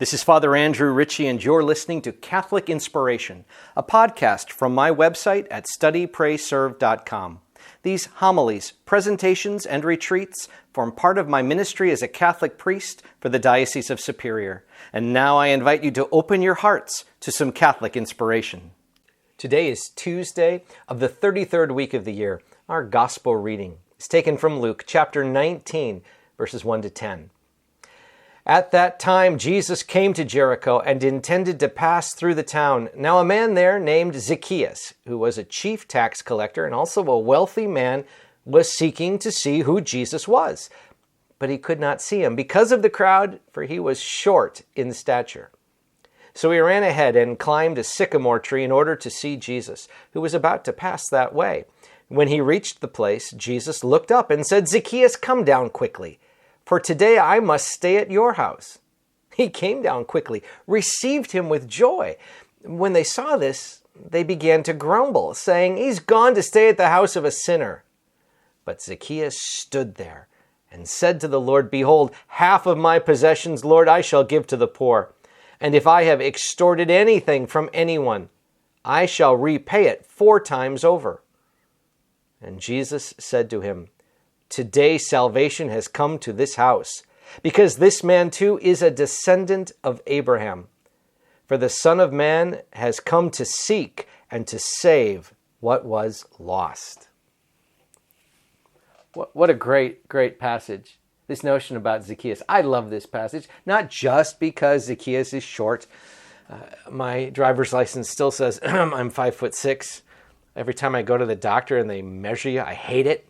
This is Father Andrew Ritchie, and you're listening to Catholic Inspiration, a podcast from my website at studyprayserve.com. These homilies, presentations, and retreats form part of my ministry as a Catholic priest for the Diocese of Superior. And now I invite you to open your hearts to some Catholic inspiration. Today is Tuesday of the 33rd week of the year. Our Gospel reading is taken from Luke chapter 19, verses 1 to 10. At that time, Jesus came to Jericho and intended to pass through the town. Now a man there named Zacchaeus, who was a chief tax collector and also a wealthy man, was seeking to see who Jesus was. But he could not see him because of the crowd, for he was short in stature. So he ran ahead and climbed a sycamore tree in order to see Jesus, who was about to pass that way. When he reached the place, Jesus looked up and said, "Zacchaeus, come down quickly. For today I must stay at your house." He came down quickly, received him with joy. When they saw this, they began to grumble, saying, "He's gone to stay at the house of a sinner." But Zacchaeus stood there and said to the Lord, "Behold, half of my possessions, Lord, I shall give to the poor. And if I have extorted anything from anyone, I shall repay it 4 times over." And Jesus said to him, "Today salvation has come to this house, because this man too is a descendant of Abraham. For the Son of Man has come to seek and to save what was lost." What a great passage. This notion about Zacchaeus. I love this passage, not just because Zacchaeus is short. My driver's license still says I'm 5'6". Every time I go to the doctor and they measure you, I hate it.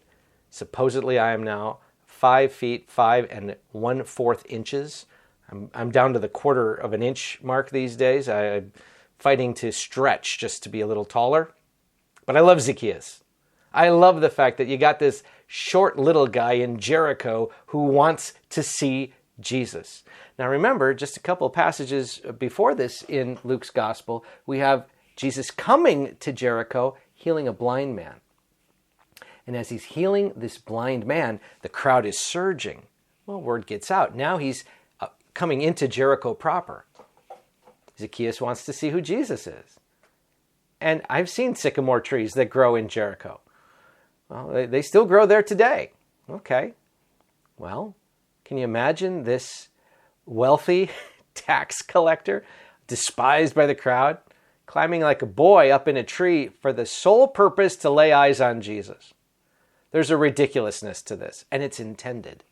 Supposedly, I am now 5 feet 5 1/4 inches. I'm down to the 1/4 of an inch mark these days. I'm fighting to stretch just to be a little taller. But I love Zacchaeus. I love the fact that you got this short little guy in Jericho who wants to see Jesus. Now remember, just a couple of passages before this in Luke's Gospel, we have Jesus coming to Jericho, healing a blind man. And as he's healing this blind man, the crowd is surging. Well, word gets out. Now he's coming into Jericho proper. Zacchaeus wants to see who Jesus is. And I've seen sycamore trees that grow in Jericho. Well, they still grow there today. Okay. Well, can you imagine this wealthy tax collector, despised by the crowd, climbing like a boy up in a tree for the sole purpose to lay eyes on Jesus? There's a ridiculousness to this, and it's intended.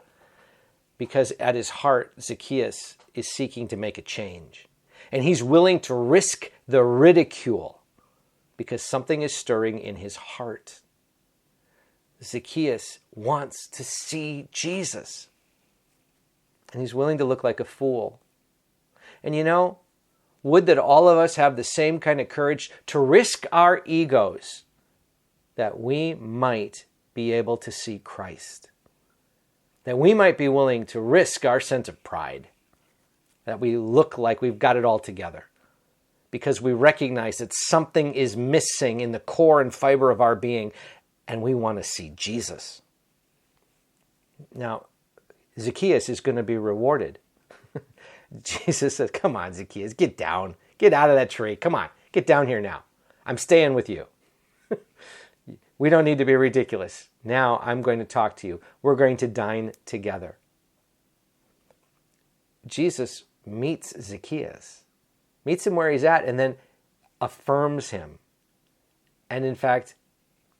Because at his heart, Zacchaeus is seeking to make a change. And he's willing to risk the ridicule because something is stirring in his heart. Zacchaeus wants to see Jesus. And he's willing to look like a fool. And you know, would that all of us have the same kind of courage to risk our egos that we might be able to see Christ. That we might be willing to risk our sense of pride. That we look like we've got it all together. Because we recognize that something is missing in the core and fiber of our being, and we want to see Jesus. Now, Zacchaeus is going to be rewarded. Jesus says, "Come on, Zacchaeus, get down. Get out of that tree. Come on, get down here now. I'm staying with you. We don't need to be ridiculous. Now I'm going to talk to you. We're going to dine together." Jesus meets Zacchaeus, meets him where he's at, and then affirms him. And in fact,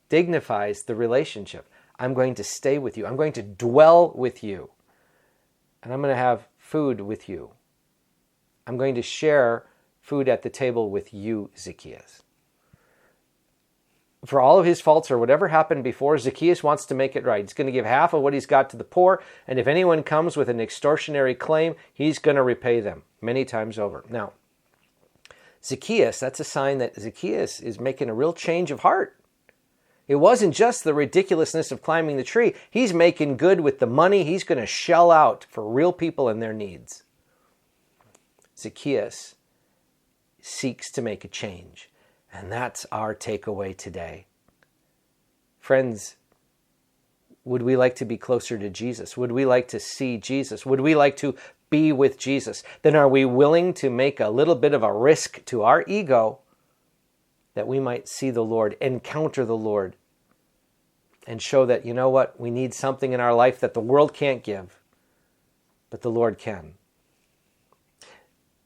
dignifies the relationship. I'm going to stay with you. I'm going to dwell with you. And I'm going to have food with you. I'm going to share food at the table with you, Zacchaeus. For all of his faults or whatever happened before, Zacchaeus wants to make it right. He's going to give half of what he's got to the poor, and if anyone comes with an extortionary claim, he's going to repay them many times over. Now, Zacchaeus, that's a sign that Zacchaeus is making a real change of heart. It wasn't just the ridiculousness of climbing the tree. He's making good with the money he's going to shell out for real people and their needs. Zacchaeus seeks to make a change. And that's our takeaway today. Friends, would we like to be closer to Jesus? Would we like to see Jesus? Would we like to be with Jesus, then are we willing to make a little bit of a risk to our ego that we might see the Lord, encounter the Lord, and show that, you know what, we need something in our life that the world can't give, but the Lord can.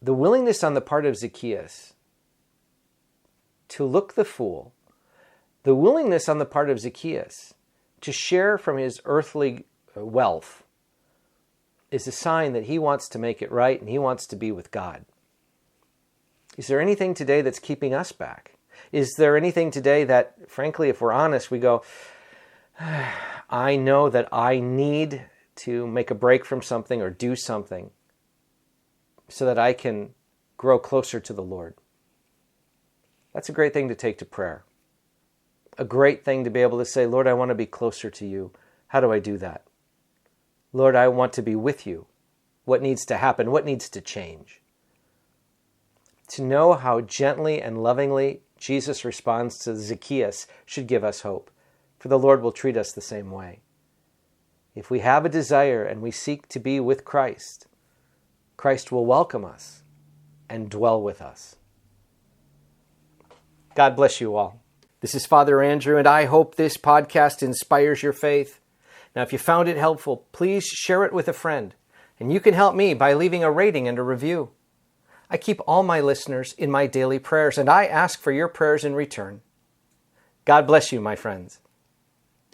The willingness on the part of Zacchaeus to look the fool, the willingness on the part of Zacchaeus to share from his earthly wealth is a sign that he wants to make it right and he wants to be with God. Is there anything today that's keeping us back? Is there anything today that, frankly, if we're honest, we go, I know that I need to make a break from something or do something so that I can grow closer to the Lord? That's a great thing to take to prayer. A great thing to be able to say, Lord, I want to be closer to you. How do I do that? Lord, I want to be with you. What needs to happen? What needs to change? To know how gently and lovingly Jesus responds to Zacchaeus should give us hope, for the Lord will treat us the same way. If we have a desire and we seek to be with Christ, Christ will welcome us and dwell with us. God bless you all. This is Father Andrew, and I hope this podcast inspires your faith. Now, if you found it helpful, please share it with a friend, and you can help me by leaving a rating and a review. I keep all my listeners in my daily prayers, and I ask for your prayers in return. God bless you, my friends.